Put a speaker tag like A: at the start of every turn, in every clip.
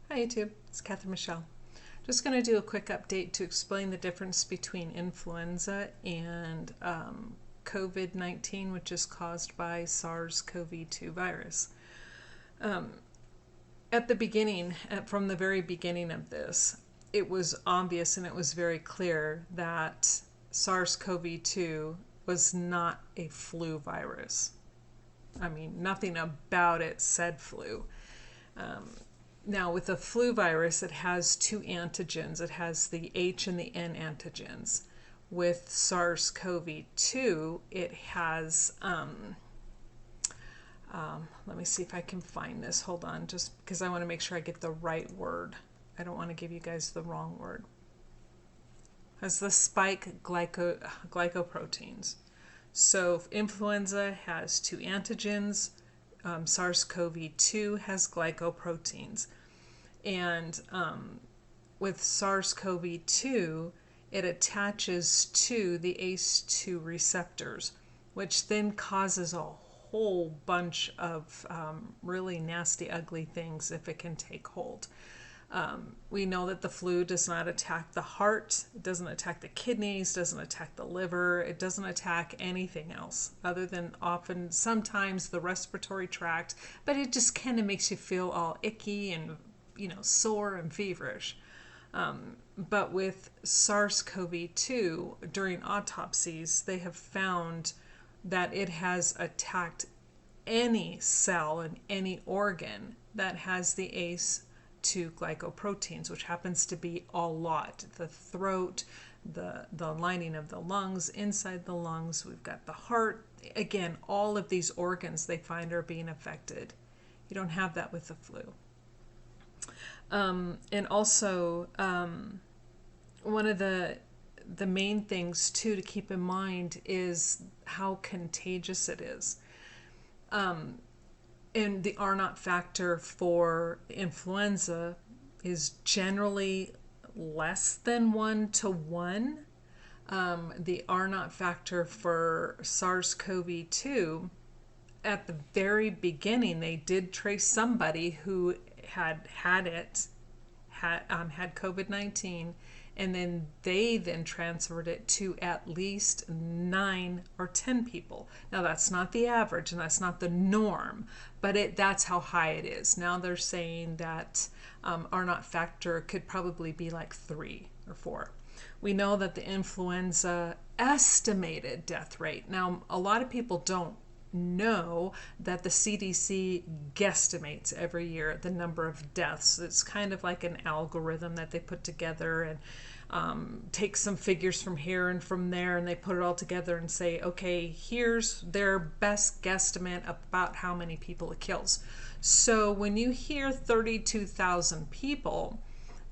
A: Hi YouTube, it's Catherine Michelle. Just going to do a quick update to explain the difference between influenza and COVID-19, which is caused by SARS-CoV-2 virus. At the beginning, from the very beginning of this, it was obvious and it was very clear that SARS-CoV-2 was not a flu virus. I mean, nothing about it said flu. Now, with the flu virus, it has two antigens. It has the H and the N antigens. With SARS-CoV-2, it has, let me see if I can find this. Hold on, just because I want to make sure I get the right word. I don't want to give you guys the wrong word. It has the spike glycoproteins. So influenza has two antigens. SARS-CoV-2 has glycoproteins. And with SARS-CoV-2, it attaches to the ACE2 receptors, which then causes a whole bunch of really nasty, ugly things if it can take hold. We know that the flu does not attack the heart, it doesn't attack the kidneys, doesn't attack the liver, it doesn't attack anything else other than sometimes the respiratory tract, but it just kind of makes you feel all icky and sore and feverish. But with SARS-CoV-2, during autopsies, they have found that it has attacked any cell and any organ that has the ACE2 glycoproteins, which happens to be a lot. The throat, the lining of the lungs, inside the lungs, we've got the heart. Again, all of these organs they find are being affected. You don't have that with the flu. And also, one of the main things too to keep in mind is how contagious it is. And the R naught factor for influenza is generally less than 1 to 1. The R naught factor for SARS-CoV-2, at the very beginning, they did trace somebody who had COVID-19, and then they transferred it to at least 9 or 10 people. Now that's not the average and that's not the norm, but that's how high it is. Now they're saying that R naught factor could probably be like 3 or 4. We know that the influenza estimated death rate. Now a lot of people don't know that the CDC guesstimates every year the number of deaths. It's kind of like an algorithm that they put together and take some figures from here and from there, and they put it all together and say, okay, here's their best guesstimate about how many people it kills. So when you hear 32,000 people,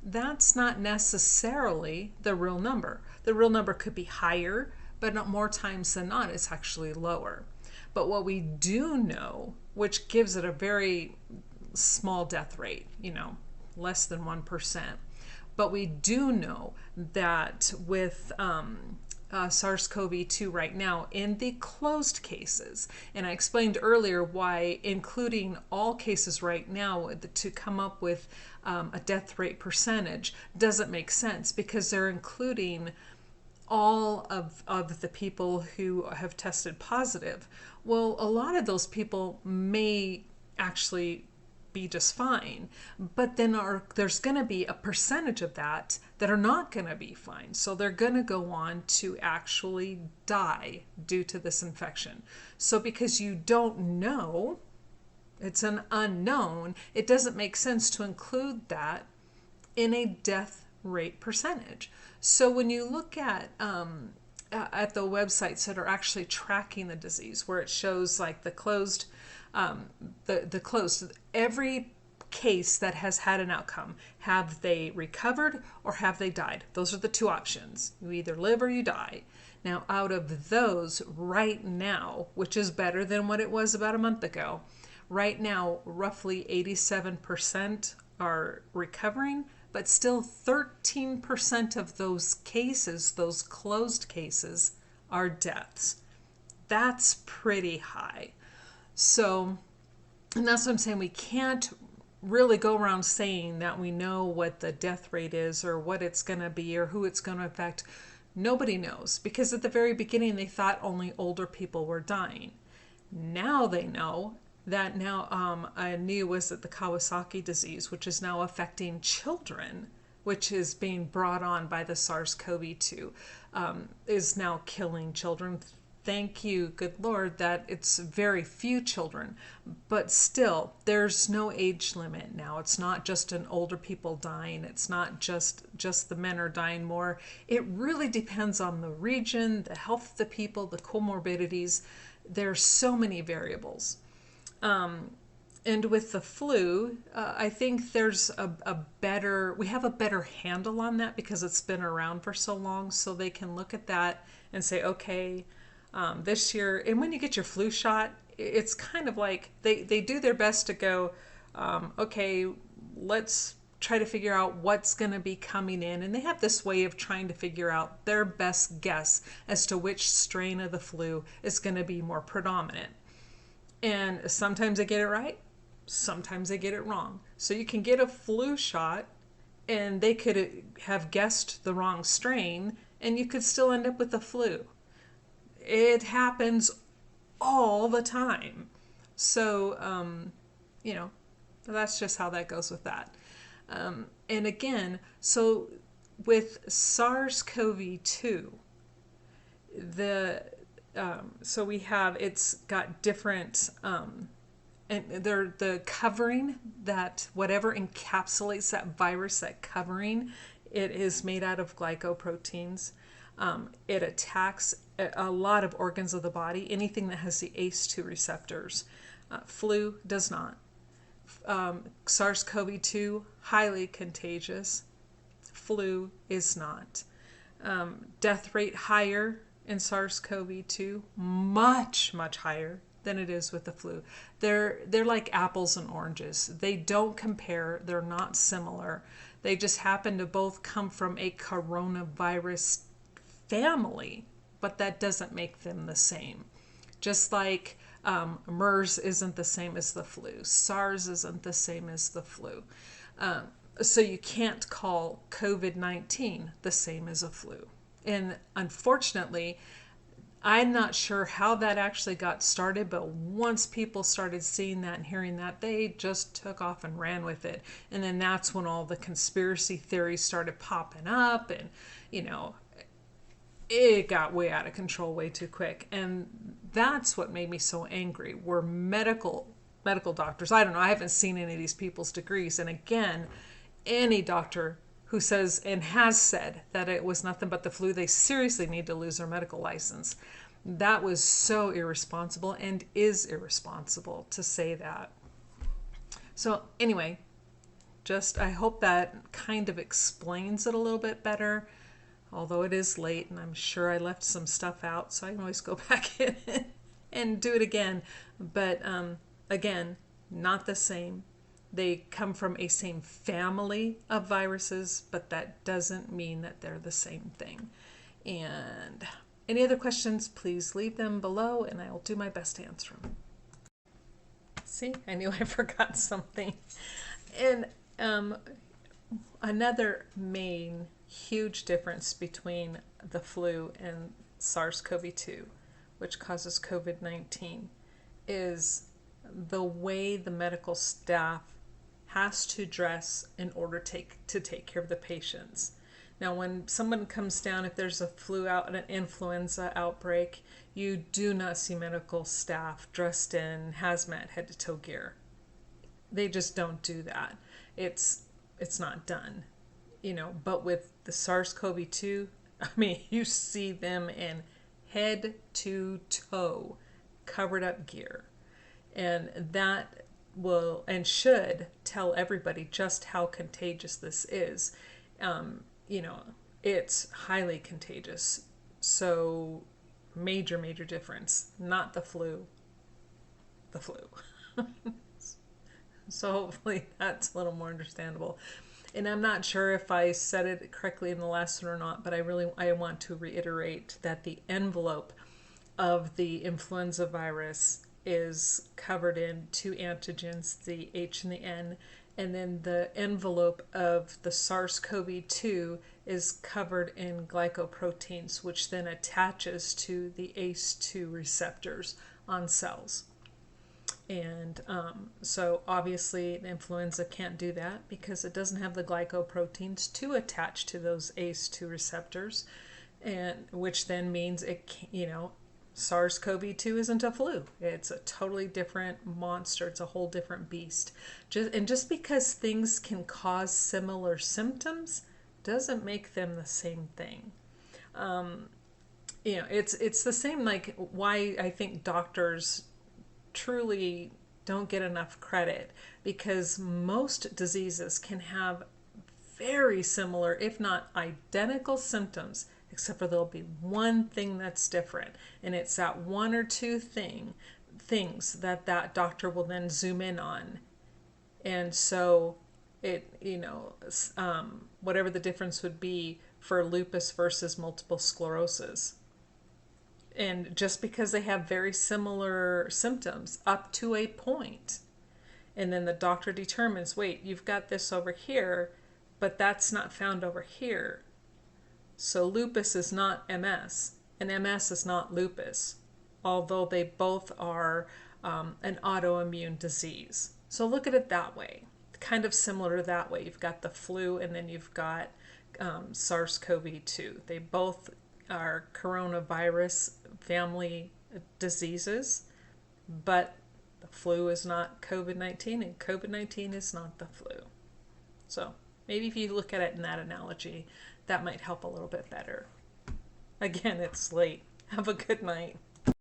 A: that's not necessarily the real number. The real number could be higher, but not more times than not, it's actually lower. But what we do know, which gives it a very small death rate, less than 1%, but we do know that with SARS-CoV-2 right now in the closed cases, and I explained earlier why including all cases right now to come up with a death rate percentage doesn't make sense, because they're including all of the people who have tested positive. Well, a lot of those people may actually be just fine, but then there's going to be a percentage of that are not going to be fine. So they're going to go on to actually die due to this infection. So because you don't know, it's an unknown, it doesn't make sense to include that in a death rate percentage. So when you look at the websites that are actually tracking the disease, where it shows like the closed, every case that has had an outcome, have they recovered or have they died? Those are the two options. You either live or you die. Now, out of those right now, which is better than what it was about a month ago, right now, roughly 87% are recovering, but still 13% of those cases, those closed cases, are deaths. That's pretty high. So, and that's what I'm saying, we can't really go around saying that we know what the death rate is or what it's going to be or who it's going to affect. Nobody knows, because at the very beginning they thought only older people were dying. Now they know that I knew was that the Kawasaki disease, which is now affecting children, which is being brought on by the SARS-CoV-2, is now killing children. Thank you, good Lord, that it's very few children. But still, there's no age limit now. It's not just an older people dying. It's not just the men are dying more. It really depends on the region, the health of the people, the comorbidities. There's so many variables. And with the flu, I think there's we have a better handle on that because it's been around for so long. So they can look at that and say, okay, this year, and when you get your flu shot, it's kind of like they do their best to go, okay, let's try to figure out what's going to be coming in. And they have this way of trying to figure out their best guess as to which strain of the flu is going to be more predominant. And sometimes they get it right, sometimes they get it wrong. So you can get a flu shot and they could have guessed the wrong strain and you could still end up with the flu. It happens all the time. So, that's just how that goes with that. And again, so with SARS-CoV-2, so we have, it's got different, and they're the covering, that whatever encapsulates that virus, that covering, it is made out of glycoproteins. It attacks a lot of organs of the body, anything that has the ACE2 receptors. Flu does not. SARS-CoV-2, highly contagious. Flu is not. Death rate higher in SARS-CoV-2, much, much higher than it is with the flu. They're like apples and oranges. They don't compare. They're not similar. They just happen to both come from a coronavirus family, but that doesn't make them the same. Just like MERS isn't the same as the flu. SARS isn't the same as the flu. So you can't call COVID-19 the same as a flu. And unfortunately, I'm not sure how that actually got started, but once people started seeing that and hearing that, they just took off and ran with it. And then that's when all the conspiracy theories started popping up, and, it got way out of control way too quick. And that's what made me so angry, were medical doctors. I don't know, I haven't seen any of these people's degrees. And again, any doctor who says and has said that it was nothing but the flu, they seriously need to lose their medical license. That was so irresponsible, and is irresponsible to say that. So anyway, I hope that kind of explains it a little bit better, although it is late and I'm sure I left some stuff out, so I can always go back in and do it again. But again, not the same. They come from a same family of viruses, but that doesn't mean that they're the same thing. And any other questions, please leave them below and I will do my best to answer them. See, I knew I forgot something. And another main huge difference between the flu and SARS-CoV-2, which causes COVID-19, is the way the medical staff has to dress in order to take care of the patients. Now, when someone comes down, if there's a flu out and an influenza outbreak, you do not see medical staff dressed in hazmat head to toe gear. They just don't do that. It's not done, but with the SARS-CoV-2, you see them in head to toe covered up gear. And that will and should tell everybody just how contagious this is. It's highly contagious. So major difference. Not the flu. The flu. So hopefully that's a little more understandable. And I'm not sure if I said it correctly in the last one or not, but I want to reiterate that the envelope of the influenza virus is covered in two antigens, the H and the N, and then the envelope of the SARS-CoV-2 is covered in glycoproteins, which then attaches to the ACE2 receptors on cells. And so obviously influenza can't do that because it doesn't have the glycoproteins to attach to those ACE2 receptors, and which then means SARS-CoV-2 isn't a flu. It's a totally different monster. It's a whole different beast. Just because things can cause similar symptoms doesn't make them the same thing. It's the same, like why I think doctors truly don't get enough credit, because most diseases can have very similar, if not identical, symptoms, except for there'll be one thing that's different, and it's that one or two things that doctor will then zoom in on. And so whatever the difference would be for lupus versus multiple sclerosis. And just because they have very similar symptoms up to a point, and then the doctor determines, wait, you've got this over here, but that's not found over here. So lupus is not MS, and MS is not lupus, although they both are an autoimmune disease. So look at it that way, kind of similar that way. You've got the flu, and then you've got SARS-CoV-2. They both are coronavirus family diseases, but the flu is not COVID-19, and COVID-19 is not the flu. So maybe if you look at it in that analogy, that might help a little bit better. Again, it's late. Have a good night.